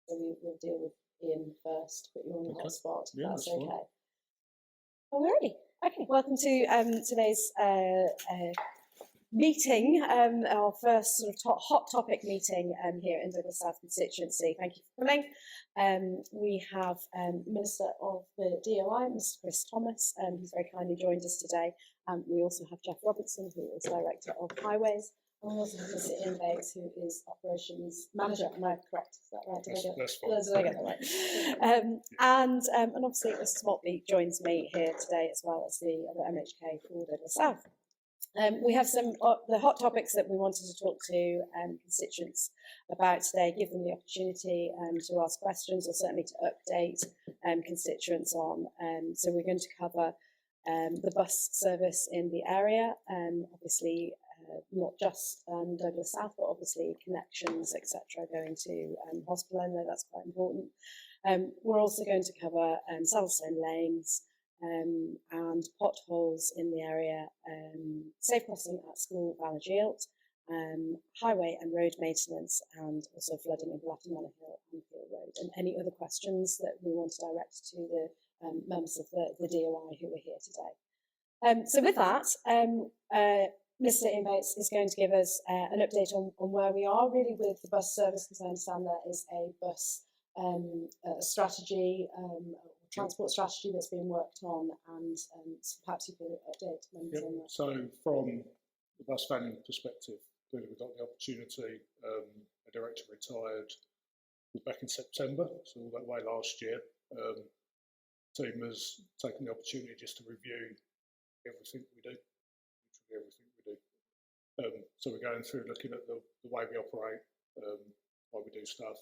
So we'll deal with Ian first, put you on the hot spot, if that's okay. Alrighty. Okay, welcome to today's meeting, our first sort of hot topic meeting here in Douglas South constituency. Thank you for coming. We have Minister of the DOI, Mr. Chris Thomas, who's very kindly joined us today. We also have Jeff Robertson, who is Director of Highways. And we also have Mr. Ian Bates, who is Operations Manager. Am I correct? Is that right? Did I get that right? And obviously Mr. Maltby joins me here today, as well as the other MHK for Douglas South. We have some the hot topics that we wanted to talk to constituents about today, give them the opportunity to ask questions or certainly to update constituents on. So we're going to cover the bus service in the area, obviously not just Douglas South, but obviously connections, etc., going to hospital. I know that's quite important. We're also going to cover Saddlestone lanes, and potholes in the area, safe crossing at school Valaghilt, highway and road maintenance, and also flooding in Blattermanor Hill and Hill Road. And any other questions that we want to direct to the members of the DOI who are here today. So with that, Mr. Ian Bates is going to give us an update on where we are really with the bus service, because I understand there is a bus strategy, transport strategy that's being worked on, and perhaps you could update members on that. So from the bus vanning perspective, clearly we got the opportunity, a director retired back in September, so all that way last year. The team has taken the opportunity just to review everything we do, literally everything we do. So we're going through looking at the way we operate, why we do stuff,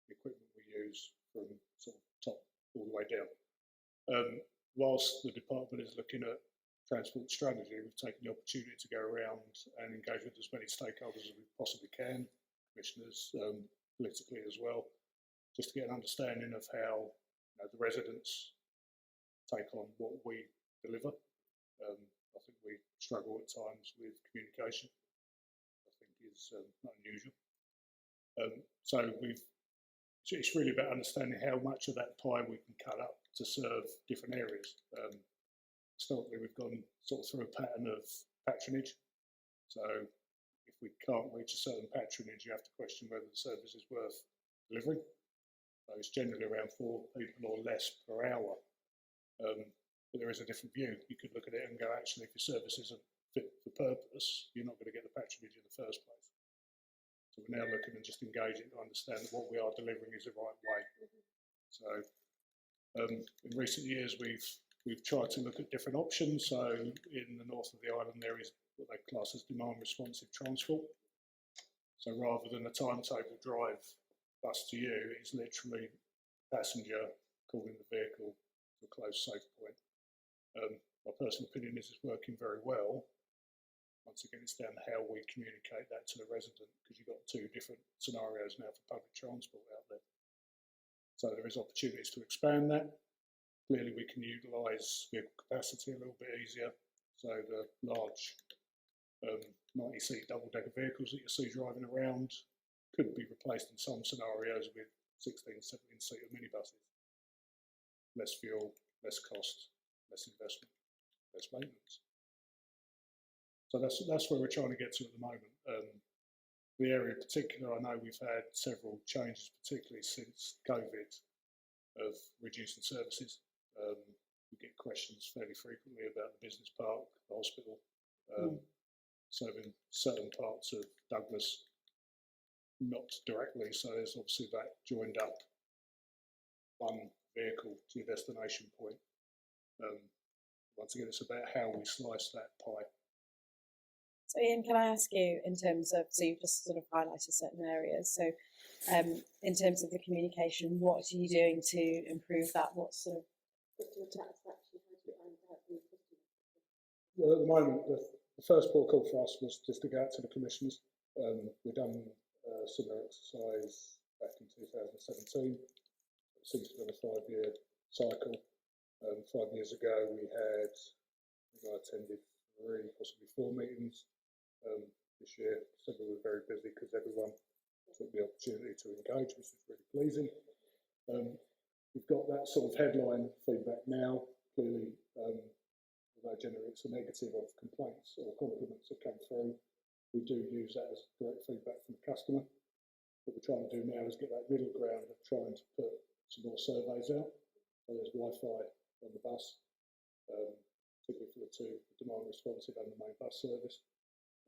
the equipment we use from sort of top all the way down. Whilst the department is looking at transport strategy, we've taken the opportunity to go around and engage with as many stakeholders as we possibly can, commissioners, politically as well, just to get an understanding of how the residents take on what we deliver. I think we struggle at times with communication. I think is not unusual. So it's really about understanding how much of that pie we can cut up to serve different areas. Historically, we've gone sort of through a pattern of patronage. So if we can't reach a certain patronage, you have to question whether the service is worth delivering. So it's generally around 4 people or less per hour. But there is a different view. You could look at it and go, actually, if your service isn't fit for purpose, you're not going to get the patronage in the first place. So we're now looking and just engaging to understand that what we are delivering is the right way. So in recent years, we've tried to look at different options. So in the north of the island, there is what they class as demand responsive transport. So rather than a timetable drive bus to you, it's literally passenger calling the vehicle to a close, safe point. My personal opinion is it's working very well. Once again, it's down to how we communicate that to the resident, because you've got 2 different scenarios now for public transport out there. So there is opportunities to expand that. Clearly, we can utilise vehicle capacity a little bit easier. So the large 90-seat double-decker vehicles that you see driving around could be replaced in some scenarios with 16, 17-seater minibuses. Less fuel, less cost, less investment, less maintenance. So that's where we're trying to get to at the moment. The area in particular, I know we've had several changes, particularly since COVID, of reducing services. We get questions fairly frequently about the business park, the hospital, serving certain parts of Douglas, not directly. So there's obviously that joined up one vehicle to your destination point. Once again, it's about how we slice that pie. So Ian, can I ask you, in terms of, so you've just sort of highlighted certain areas, so in terms of the communication, what are you doing to improve that? What sort of... Well, at the moment, the first port call for us was just to go out to the commissioners. We've done a similar exercise back in 2017. It seems to be a 5-year cycle. 5 years ago, we had, I attended 3, possibly 4 meetings. This year, so we were very busy because everyone took the opportunity to engage, which was really pleasing. We've got that sort of headline feedback now. Clearly, although generates a negative of complaints or compliments that come through, we do use that as direct feedback from the customer. What we're trying to do now is get that middle ground of trying to put some more surveys out. So there's Wi-Fi on the bus, particularly for the two, the demand responsive and the main bus service.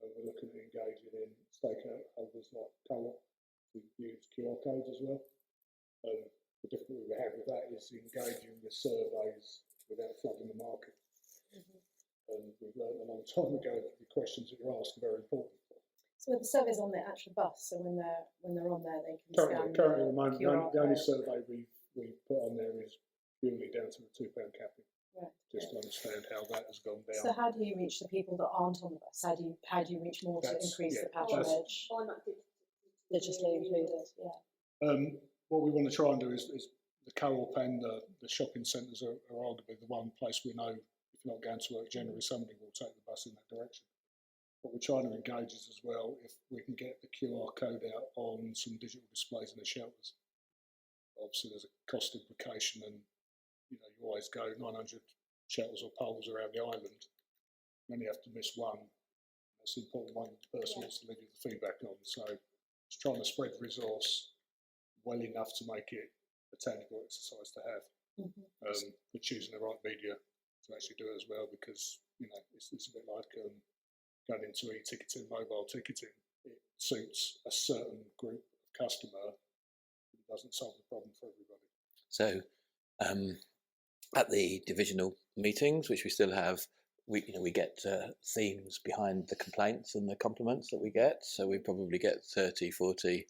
We're looking at engaging in stakeholders like Co-op to use QR codes as well. The difficulty we have with that is engaging with surveys without flooding the market. And we've learned a long time ago that the questions that you're asked are very important. So with the surveys on the actual bus, so when they're on there, they can scan Currently, at the moment, QR the only code. survey we've put on there is purely down to the £2 capping, Right. just to understand how that has gone down. So how do you reach the people that aren't on the bus? How do you reach more to increase the patronage? Digitally included, yeah. What we want to try and do is the Co-op and the shopping centres are arguably the one place we know if you're not going to work generally, somebody will take the bus in that direction. What we're trying to engage is as well if we can get the QR code out on some digital displays in the shelters. Obviously, there's a cost implication, and you always go 900 shelters or poles around the island. You only have to miss one. That's the important one the person wants to leave you the feedback on. So it's trying to spread resource well enough to make it a tangible exercise to have. But choosing the right media to actually do it as well, because it's a bit like going into e-ticketing, mobile ticketing. It suits a certain group of customer. It doesn't solve the problem for everybody. So at the divisional meetings, which we still have, we get themes behind the complaints and the compliments that we get. So we probably get 30, 40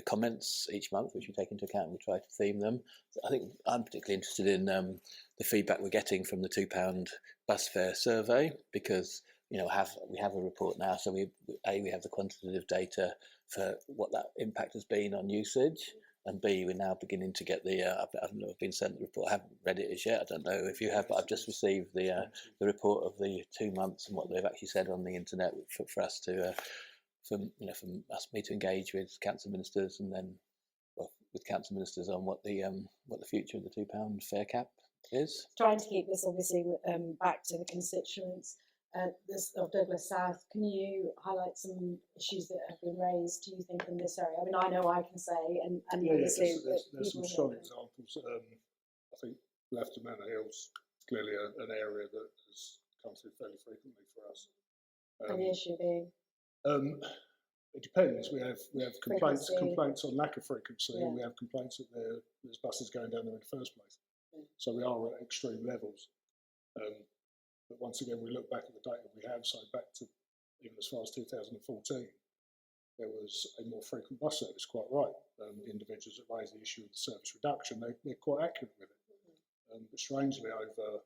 comments each month, which we take into account and we try to theme them. I think I'm particularly interested in the feedback we're getting from the £2 bus fare survey, because we have a report now, so we have the quantitative data for what that impact has been on usage, and B, we're now beginning to get the I've been sent the report. I haven't read it as yet. I don't know if you have, but I've just received the report of the 2 months and what they've actually said on the internet for us to me to engage with council ministers, and then with council ministers on what the future of the £2 fare cap is. Trying to keep this obviously back to the constituents of Douglas South. Can you highlight some issues that have been raised, do you think, in this area? I mean, I know I can say, and obviously there's some strong examples. I think Lefton Manor Hills is clearly an area that has come through fairly frequently for us. And the issue being? It depends. We have complaints on lack of frequency, Yeah. and we have complaints that there's buses going down there in the first place. So we are at extreme levels. But once again, we look back at the data we have, so back to even as far as 2014, there was a more frequent bus service, quite right. The individuals that raised the issue of the service reduction, they're quite accurate with it. But strangely, over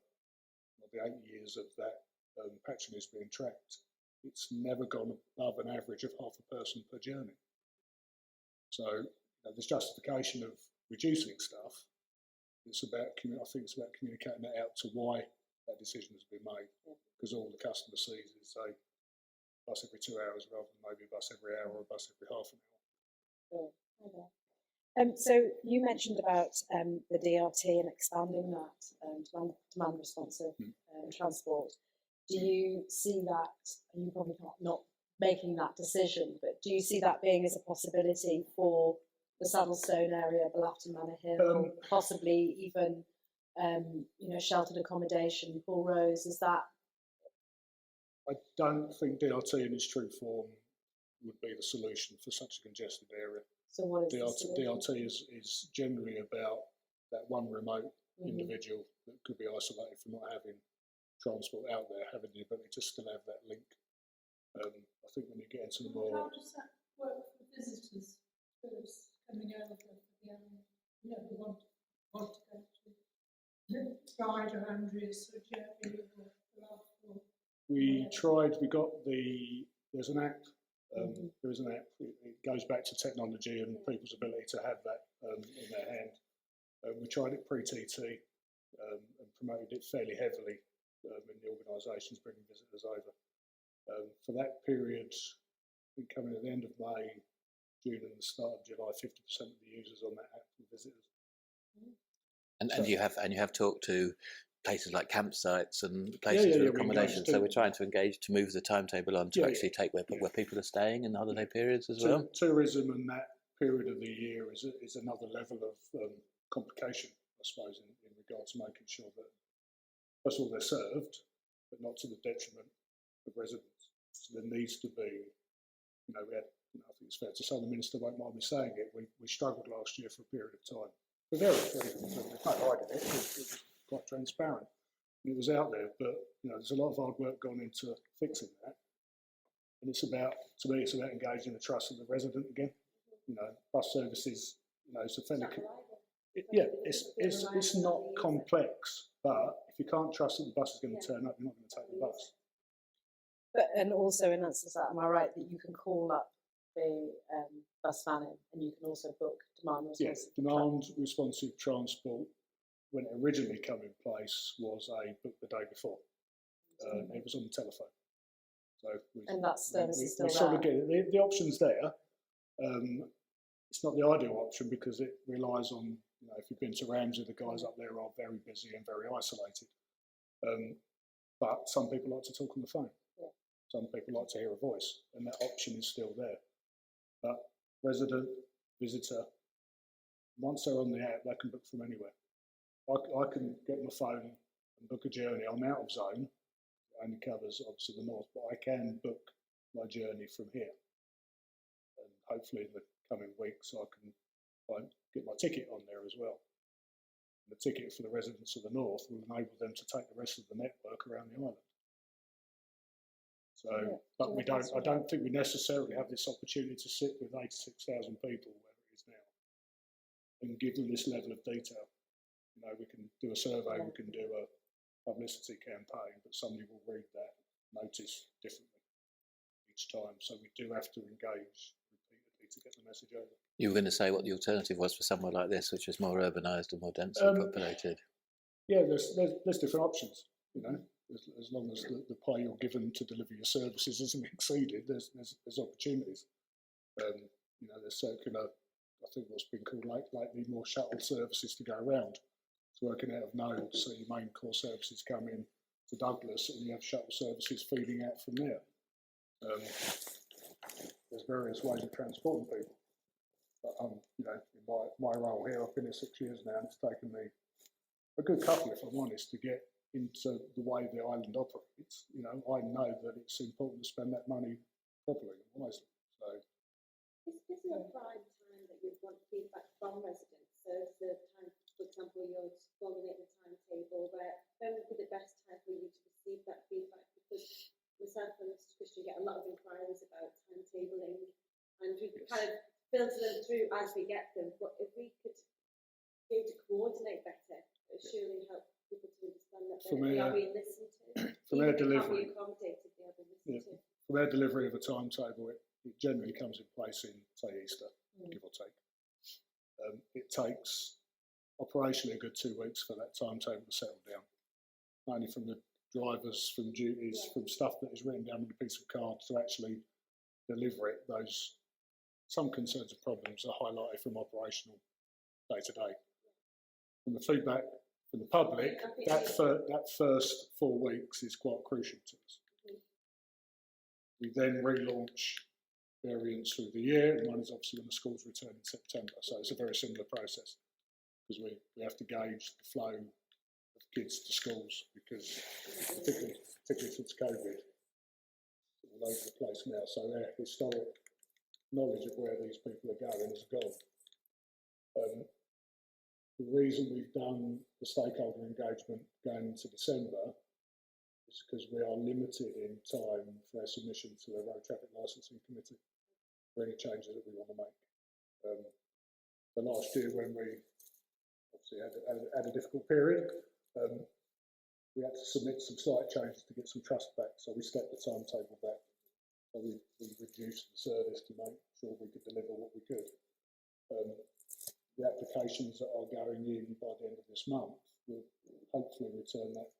the 8 years of that patronage being tracked, it's never gone above an average of half a person per journey. So there's justification of reducing stuff. It's about, I think it's about communicating that out to why that decision has been made, because all the customer sees is a bus every 2 hours rather than maybe a bus every hour or a bus every half an hour. So you mentioned about the DRT and expanding that demand responsive transport. Do you see that, and you're probably not making that decision, but do you see that being as a possibility for the Saddlestone area, Bluffton Manor Hill, possibly even sheltered accommodation, Paul Rose? Is that? I don't think DRT in its true form would be the solution for such a congested area. So what is DRT is generally about that one remote individual that could be isolated from not having transport out there, having the ability to still have that link. I think when you get into the more... How does that work for visitors? Tourists coming over from the area, who want to go to Pride or Andrews or Jerry or Bluff? There's an app. There is an app. It goes back to technology and people's ability to have that in their hand. We tried it pre-TT and promoted it fairly heavily in the organisations bringing visitors over. For that period, I think coming at the end of May, June and the start of July, 50% of the users on that app were visitors. And So- you have talked to places like campsites and yeah, places yeah, for we accommodation. engaged So too. we're trying to engage to move the timetable on to Yeah, actually take where people are staying in the holiday periods as well. Tourism and that period of the year is another level of complication, I suppose, in regard to making sure that, first of all, they're served, but not to the detriment of residents. So there needs to be, I think it's fair to say, the Minister won't mind me saying it, we struggled last year for a period of time. For various reasons, and there's no hiding it, it was quite transparent. And it was out there, but there's a lot of hard work gone into fixing that. And it's about, to me, it's about engaging the trust of the resident again. Bus services, it's a fairly, it's not complex, but if you can't trust that the bus is going to turn up, you're not going to take the bus. But, and also in answer to that, am I right that you can call up the bus vanning and you can also book demand responsive? Yeah, demand responsive transport, when it originally came in place, was a book the day before. It was on the telephone. So and that service is still we sort of get it. The option's there. It's not the ideal option because it relies on, if you've been to Ramsey, the guys up there are very busy and very isolated. But some people like to talk on the phone. Yeah. Some people like to hear a voice, and that option is still there. But resident, visitor, once they're on the app, they can book from anywhere. I can get my phone and book a journey. I'm out of zone. It only covers obviously the north, but I can book my journey from here. And hopefully in the coming weeks I can get my ticket on there as well. And the ticket for the residents of the north will enable them to take the rest of the network around the island. So, but I don't think we necessarily have this opportunity to sit with 86,000 people, where it is now, and give them this level of detail. We can do a survey, we can do a publicity campaign, but somebody will read that notice differently each time. So we do have to engage repeatedly to get the message over. You were going to say what the alternative was for somewhere like this, which is more urbanised and more densely populated. Yeah, there's different options. As long as the pay you're given to deliver your services isn't exceeded, there's opportunities. There's circular, I think what's been called lately, more shuttle services to go around. It's working out of Node, so your main core services come in to Douglas, and you have shuttle services feeding out from there. There's various ways of transporting people. But in my role here, I've been here 6 years now, and it's taken me a good couple, if I'm honest, to get into the way the island operates. I know that it's important to spend that money properly and wisely. So, is there a prime time that you want feedback from residents? So, if the time, for example, you're formulating a timetable, when would be the best time for you to receive that feedback? Because myself and Mr. Christian get a lot of inquiries about timetabling, and we kind of filter them through as we get them. But if we could be able to coordinate better, it would surely help people to understand that they are being listened to. From their delivery, from their delivery of a timetable, it generally comes in place in, say, Easter, give or take. It takes operationally a good 2 weeks for that timetable to settle down, mainly from the drivers, from duties, from stuff that is written down on a piece of card to actually deliver it. Some concerns and problems are highlighted from operational day to day. From the feedback from the public, that first 4 weeks is quite crucial to us. We then relaunch variants through the year, and one is obviously when the schools return in September. So it's a very similar process, because we have to gauge the flow of kids to schools, because particularly since COVID, it's all over the place now. So their historic knowledge of where these people are going is gone. The reason we've done the stakeholder engagement going into December is because we are limited in time for our submission to the Road Traffic Licensing Committee for any changes that we want to make. The last year, when we obviously had a difficult period, we had to submit some slight changes to get some trust back, so we stepped the timetable back. So we reduced the service to make sure we could deliver what we could. The applications that are going in by the end of this month will hopefully return that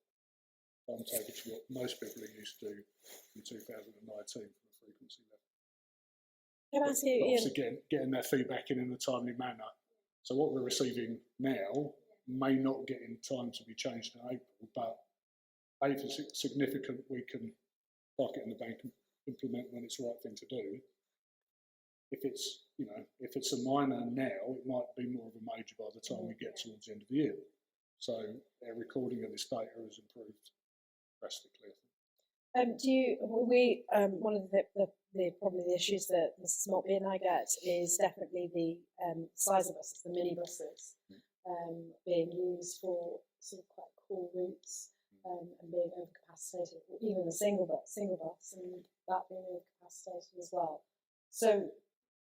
timetable to what most people are used to in 2019 from a frequency level. Can I ask you, But Ian? obviously getting their feedback in a timely manner. So what we're receiving now may not get in time to be changed in April, but if it's significant, we can park it in the bank and implement when it's the right thing to do. If it's a minor now, it might be more of a major by the time we get towards the end of the year. So our recording of this data has improved drastically. One of the probably the issues that Mrs. Maltby and I get is definitely the size of buses, the minibuses, being used for sort of quite cool routes and being overcapacitated, even a single bus, and that being overcapacitated as well. So,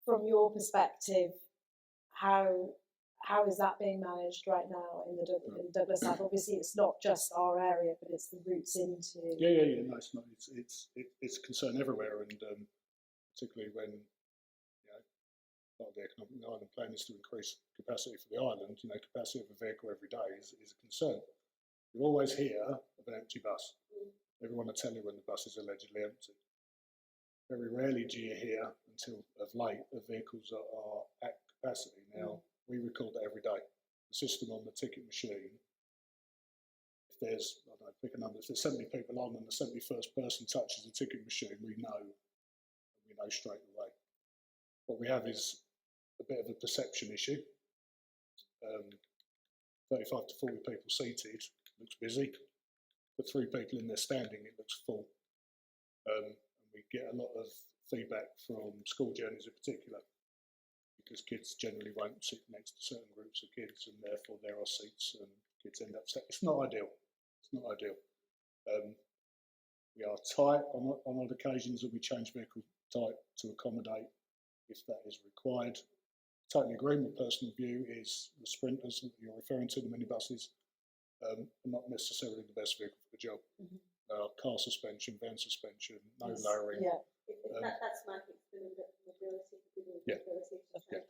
from your perspective, how is that being managed right now in Douglas South? Obviously, it's not just our area, but it's the routes into. Yeah. No, it's not. It's a concern everywhere, and particularly when part of the economic island plan is to increase capacity for the island. Capacity of a vehicle every day is a concern. You always hear of an empty bus. Everyone will tell you when the bus is allegedly empty. Very rarely do you hear, until of late, of vehicles that are at capacity. Now, we record that every day. The system on the ticket machine, if there's, I don't know, pick a number, if there's 70 people on and the 71st person touches the ticket machine, we know straight away. What we have is a bit of a perception issue. 35 to 40 people seated, looks busy. Put 3 people in there standing, it looks full. And we get a lot of feedback from school journeys in particular, because kids generally won't sit next to certain groups of kids, and therefore there are seats and kids end up sat. It's not ideal. We are tight on odd occasions, and we change vehicle type to accommodate if that is required. Totally agree. My personal view is the sprinters that you're referring to, the minibuses, are not necessarily the best vehicle for the job. Car suspension, van suspension, no lowering. Yeah. That's my thing, the mobility, Yeah.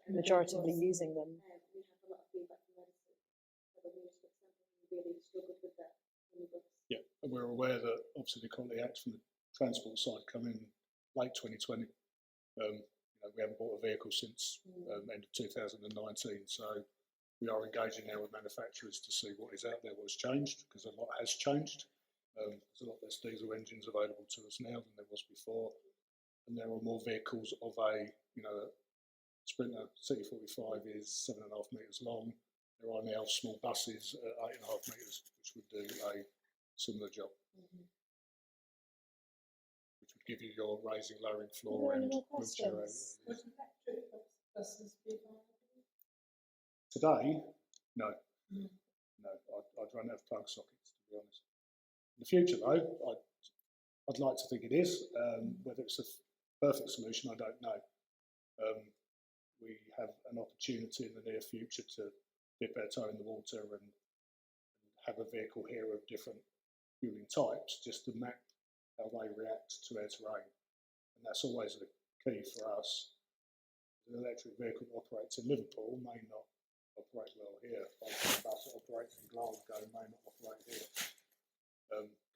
Majoritively using them. We have a lot of feedback from residents. For example, who really struggled with that minibus. Yeah, and we're aware that obviously the Quality Act from the transport side come in late 2020. We haven't bought a vehicle since end of 2019, so we are engaging now with manufacturers to see what is out there, what's changed, because a lot has changed. There's a lot less diesel engines available to us now than there was before, and there are more vehicles of a Sprinter CT45 is 7.5 metres long. There are now small buses at 8.5 metres, which would do a similar job. Which would give you your raising, lowering floor and wheelchair. Would electric buses be available? Today, no. No, I'd run out of plug sockets, to be honest. In the future, though, I'd like to think it is. Whether it's a perfect solution, I don't know. We have an opportunity in the near future to dip our toe in the water and have a vehicle here of different fueling types, just to map how they react to our terrain. And that's always the key for us. An electric vehicle that operates in Liverpool may not operate well here. A bus that operates in Glasgow may not operate here.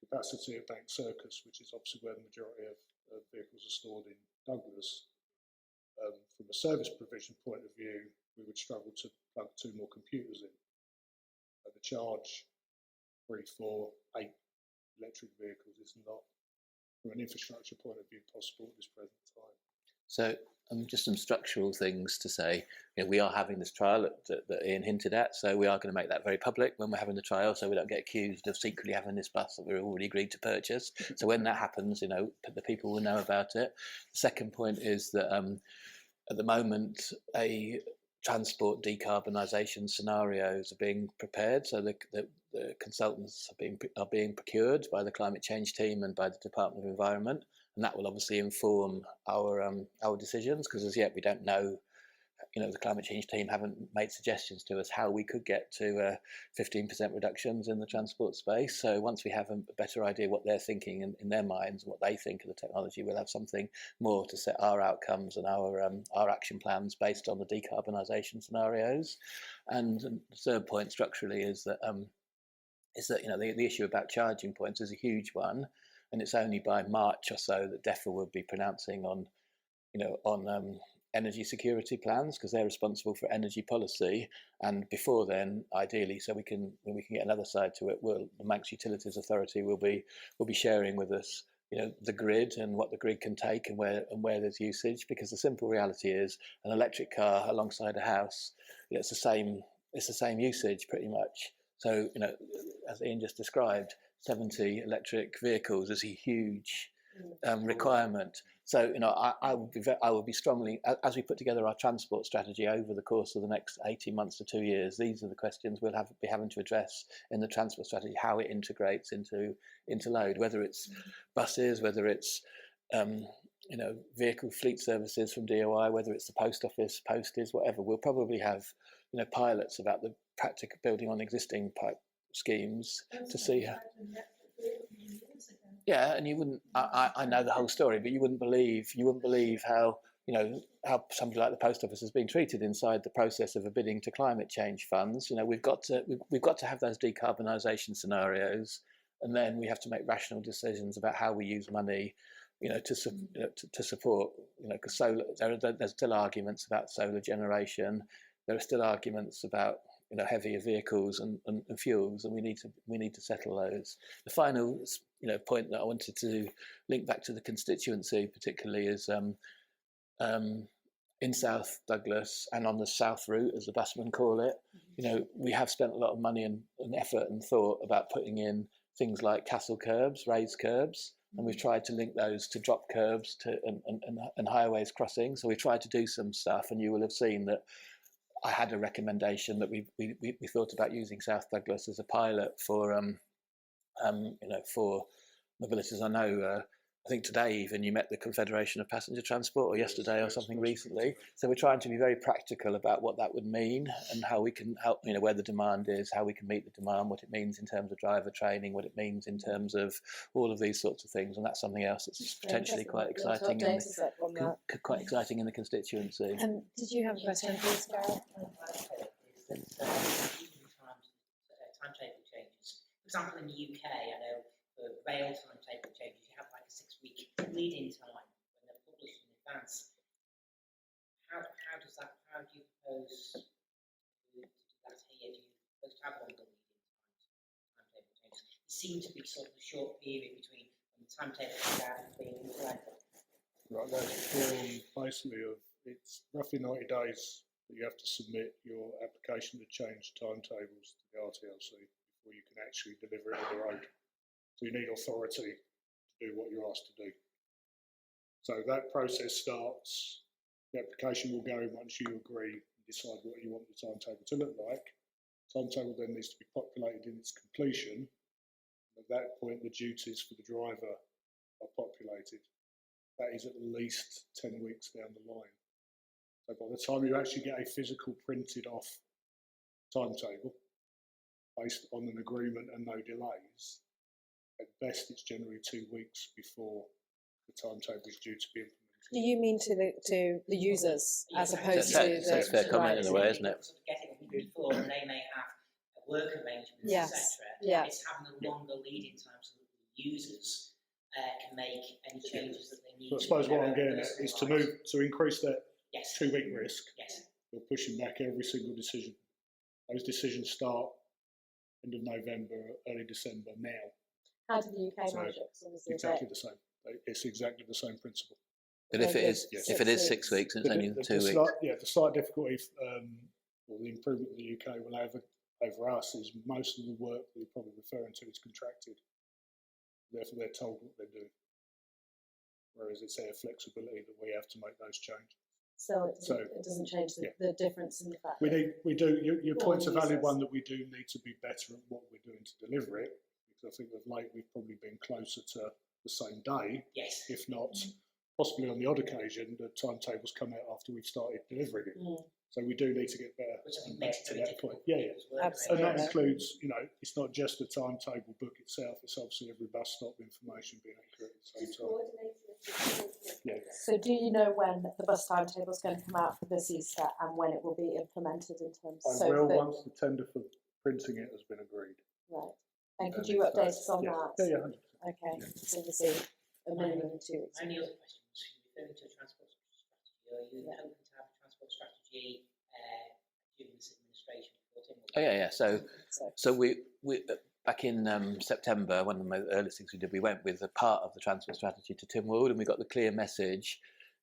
Capacity at Bank Circus, which is obviously where the majority of vehicles are stored in Douglas. From a service provision point of view, we would struggle to plug 2 more computers in. The charge 3, 4, 8 electric vehicles is not, from an infrastructure point of view, possible at this present time. So just some structural things to say. We are having this trial that Ian hinted at, so we are going to make that very public when we're having the trial, so we don't get accused of secretly having this bus that we're already agreed to purchase. So when that happens, the people will know about it. The second point is that at the moment, transport decarbonisation scenarios are being prepared, so the consultants are being procured by the climate change team and by the Department of Environment, and that will obviously inform our decisions, because as yet we don't know. The climate change team haven't made suggestions to us how we could get to 15% reductions in the transport space. So once we have a better idea what they're thinking in their minds, what they think of the technology, we'll have something more to set our outcomes and our action plans based on the decarbonisation scenarios. And the third point structurally is that the issue about charging points is a huge one, and it's only by March or so that DEFRA will be pronouncing on on energy security plans, because they're responsible for energy policy. And before then, ideally, so when we can get another side to it, the Manx Utilities Authority will be sharing with us, the grid and what the grid can take and where there's usage. Because the simple reality is, an electric car alongside a house, it's the same usage pretty much. So as Ian just described, 70 electric vehicles is a huge requirement. So I would be strongly, as we put together our transport strategy over the course of the next 18 months to 2 years, these are the questions we'll be having to address in the transport strategy: how it integrates into load, whether it's buses, whether it's vehicle fleet services from DOI, whether it's the post office, postage, whatever. We'll probably have pilots about the practical building on existing pipe schemes to see how. Yeah, and you wouldn't. I know the whole story, but you wouldn't believe how how somebody like the post office has been treated inside the process of a bidding to climate change funds. We've got to have those decarbonisation scenarios, and then we have to make rational decisions about how we use money, to support. Because solar, there's still arguments about solar generation. There are still arguments about heavier vehicles and fuels, and we need to settle those. The final point that I wanted to link back to the constituency particularly is in South Douglas and on the South Route, as the busmen call it, we have spent a lot of money and effort and thought about putting in things like castle curbs, raised curbs, and we've tried to link those to drop curbs and highways crossing. So we've tried to do some stuff, and you will have seen that I had a recommendation that we thought about using South Douglas as a pilot for for mobilities. I know. I think today even you met the Confederation of Passenger Transport, or yesterday or something recently. So we're trying to be very practical about what that would mean and how we can help, where the demand is, how we can meet the demand, what it means in terms of driver training, what it means in terms of all of these sorts of things. And that's something else that's potentially quite exciting. Quite exciting in the constituency. Did you have a question, please, Gareth? Timetable changes. For example, in the UK, I know for rail timetable changes, you have like a 6-week lead-in time when they're published in advance. How do you propose to do that here? Do you propose to have longer lead-in timetable changes? It seems to be sort of a short period between when the timetable comes out and being implemented. Right, that's form basically it's roughly 90 days that you have to submit your application to change timetables to the RTLC before you can actually deliver it on the road. So you need authority to do what you're asked to do. So that process starts, the application will go once you agree and decide what you want the timetable to look like. Timetable then needs to be populated in its completion. And at that point, the duties for the driver are populated. That is at least 10 weeks down the line. So by the time you actually get a physical printed off timetable based on an agreement and no delays, at best it's generally 2 weeks before the timetable is due to be implemented. Do you mean to the users as opposed to the? So it's fair comment in a way, isn't it? Sort of get it a week before, and they may have a work arrangement, Yes. etc. Yeah. It's having a longer lead-in time so that the users can make any changes that they need. So I suppose what I'm getting at is to increase that Yes. 2-week risk. Yes. We're pushing back every single decision. Those decisions start end of November, early December now. How did the UK So manage it? 'Cause obviously Exactly the same. It's exactly the same principle. But if it is, Yes. if it is 6 weeks, and it's only 2 weeks. The slight difficulty, or the improvement the UK will have over us is most of the work that you're probably referring to is contracted. Therefore, they're told what they're doing. Whereas it's their flexibility that we have to make those changes. So it doesn't change the difference in the fact. We do. Your point's a valid users. one, that we do need to be better at what we're doing to deliver it. Because I think of late we've probably been closer to the same day, Yes. if not possibly on the odd occasion the timetables come out after we've started delivering it. So we do need to get better Which I think back makes it to very that point. difficult. Yeah. Absolutely. And that includes, it's not just the timetable book itself, it's obviously every bus stop information being accurate at the same Just time. coordinating it. Yeah. So do you know when the bus timetable is going to come out for this Easter and when it will be implemented in terms I so will that, once the tender for printing it has been agreed. right? And could And you it's update us on yeah. that? Yeah, 100%. Okay, so obviously a minimum of 2 weeks. Any other questions referring to transport Are you hoping to have a transport strategy during this administration before Tim will? Oh yeah. So, So we back in September, one of the earliest things we did, we went with a part of the transport strategy to Tynwald, and we got the clear message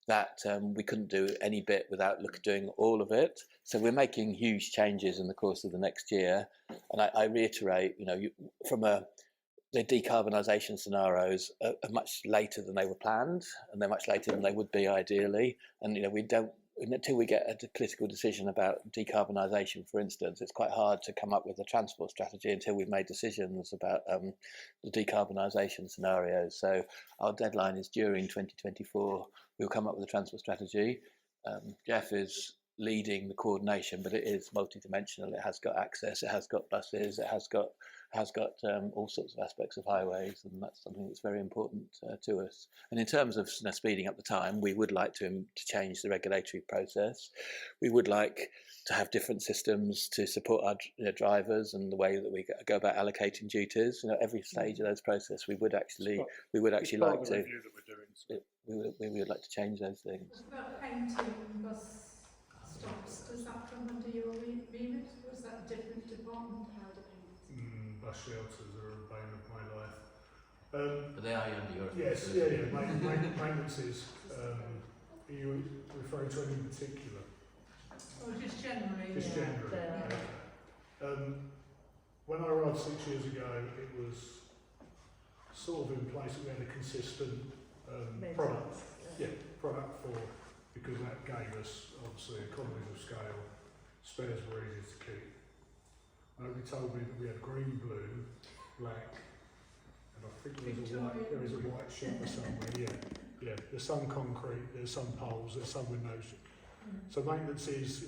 that we couldn't do any bit without doing all of it. So we're making huge changes in the course of the next year, and I reiterate, from the decarbonisation scenarios are much later than they were planned, and they're much later than they would be ideally. And we don't, until we get a political decision about decarbonisation, for instance, it's quite hard to come up with a transport strategy until we've made decisions about the decarbonisation scenarios. So our deadline is during 2024. We'll come up with a transport strategy. Jeff is leading the coordination, but it is multidimensional. It has got access, it has got buses, it has got all sorts of aspects of highways, and that's something that's very important to us. And in terms of speeding up the time, we would like to change the regulatory process. We would like to have different systems to support our drivers and the way that we go about allocating duties. Every stage of those process, we would actually like to. review that we're doing. So. We would like to change those things. What about painting bus stops? Does that come under your remit, or is that a different department? Bus shelters are a bane of my life. But they are under your Yes, yeah. Maintenance is. Are you referring to any in particular? Or just generally? Just generally. When I arrived 6 years ago, it was sort of in place that we had a consistent product. Yeah, product because that gave us obviously economies of scale. Spares were easy to keep. Nobody told me that we had green, blue, black, and I think there is a white shelter somewhere. Yeah. There's some concrete, there's some poles, there's some with no. So maintenance is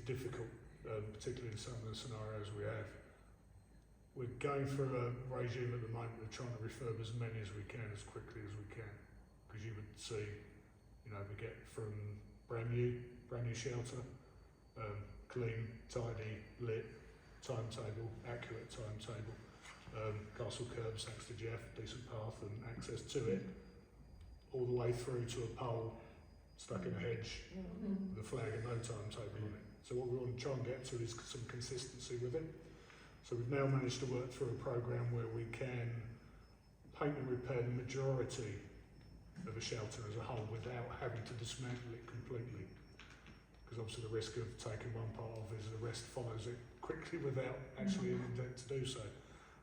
difficult, particularly in some of the scenarios we have. We're going through a regime at the moment. We're trying to refurb as many as we can, as quickly as we can, because you would see, we get from brand new shelter, clean, tidy, lit, timetable, accurate timetable, castle curbs thanks to Jeff, decent path and access to it, all the way through to a pole stuck in a hedge with a flag and no timetable on it. So what we want to try and get to is some consistency with it. So we've now managed to work through a programme where we can paint and repair the majority of a shelter as a whole without having to dismantle it completely. Because obviously the risk of taking one part off is the rest follows it quickly without actually an intent to do so.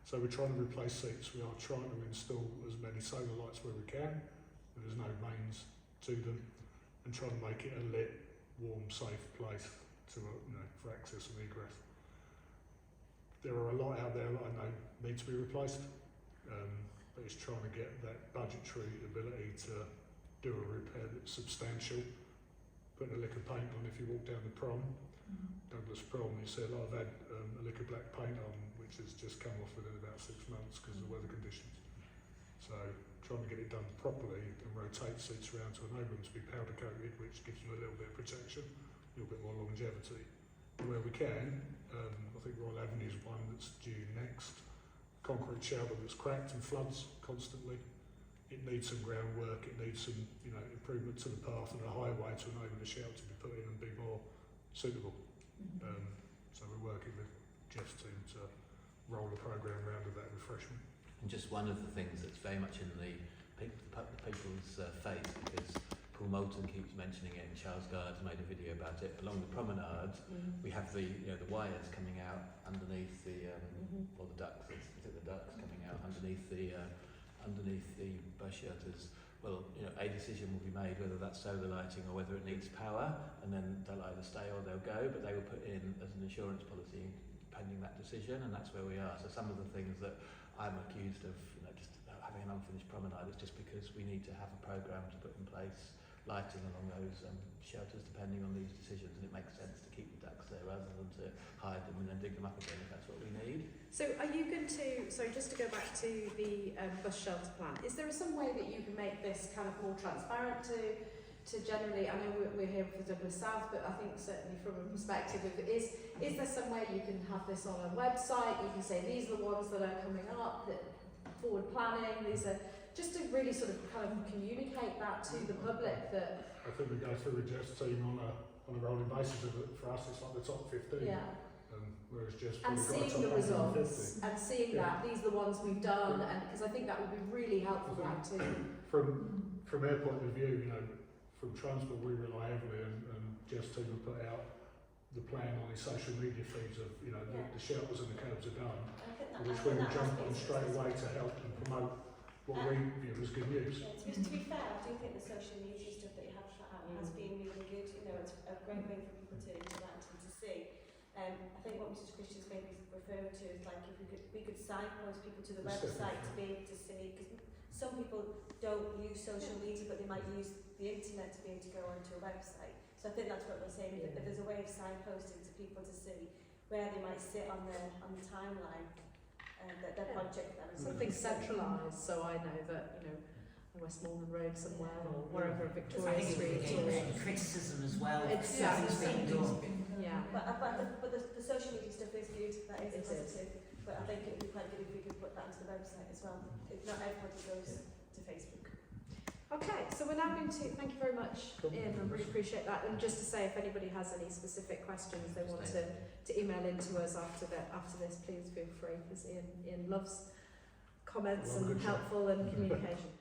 So we're trying to replace seats. We are trying to install as many solar lights where we can, but there's no mains to them, and trying to make it a lit, warm, safe place to for access and egress. There are a lot out there that I know need to be replaced, but it's trying to get that budgetary ability to do a repair that's substantial. Putting a lick of paint on if you walk down the prom, Douglas Prom, you see a lot of a lick of black paint on, which has just come off within about 6 months because of the weather conditions. So trying to get it done properly and rotate seats around to enable them to be powder coated, which gives them a little bit of protection, a little bit more longevity. Where we can, I think Royal Avenue is one that's due next. Concrete shelter that's cracked and floods constantly. It needs some groundwork, it needs some improvement to the path and the highway to enable the shelter to be put in and be more suitable. So we're working with Jeff's team to roll a programme around with that refreshment. And just one of the things that's very much in the people's face, because Paul Moulton keeps mentioning it, and Charles Guard's made a video about it. Along the promenade, we have the wires coming out underneath the or the ducts. Is it the ducts coming out underneath the bus shelters? Well, a decision will be made whether that's solar lighting or whether it needs power, and then they'll either stay or they'll go. But they will put in as an insurance policy pending that decision, and that's where we are. So some of the things that I'm accused of, just having an unfinished promenade, is just because we need to have a programme to put in place lighting along those shelters depending on these decisions, and it makes sense to keep the ducts there rather than to hide them and then dig them up again if that's what we need. So are you going to, just to go back to the bus shelter plan, is there some way that you can make this kind of more transparent to generally, I know we're here for Douglas South, but I think certainly from a perspective of is there some way you can have this on a website, you can say these are the ones that are coming up, that forward planning, these are just to really sort of kind of communicate that to the public that, I think we go through with Jeff's team on a rolling basis. For us, it's like the top 15. yeah, Whereas just and seeing the results and seeing that these are the ones we've done, and because I think that would be really helpful now too. From their point of view, you know, from transport we rely heavily, and Jeff's team have put out the plan on his social media feeds of, you know, the shelters and the curbs are done, which we will jump on straight away to help and promote what we view as good news. Yeah, to be fair, I do think the social media stuff that you have put out has been really good. You know, it's a great way for people to interact and to see. I think what Mrs. Christian's maybe referring to is like if we could signpost people to the That's website to definitely be able to see, because some people don't use social media, but they might use the internet to be able to go onto a website. So I think that's what we're saying, that there's a way of signposting to people to see where they might sit on the timeline, their project. Something centralised, so I know that, you know, Westmoreland Road somewhere or wherever, I Victoria think Street it's or... getting criticism as well. Exactly. Nothing's being done. Yeah. But the social media stuff is good, that is It is. positive. But I think it would be quite good if we could put that onto the website as well. If not everybody goes to Facebook. Okay, so we're now going to, thank you very much, Ian, I really appreciate that. And just to say, if anybody has any specific questions they want to email in to us after this, please feel free, because Ian loves comments and helpful and communication.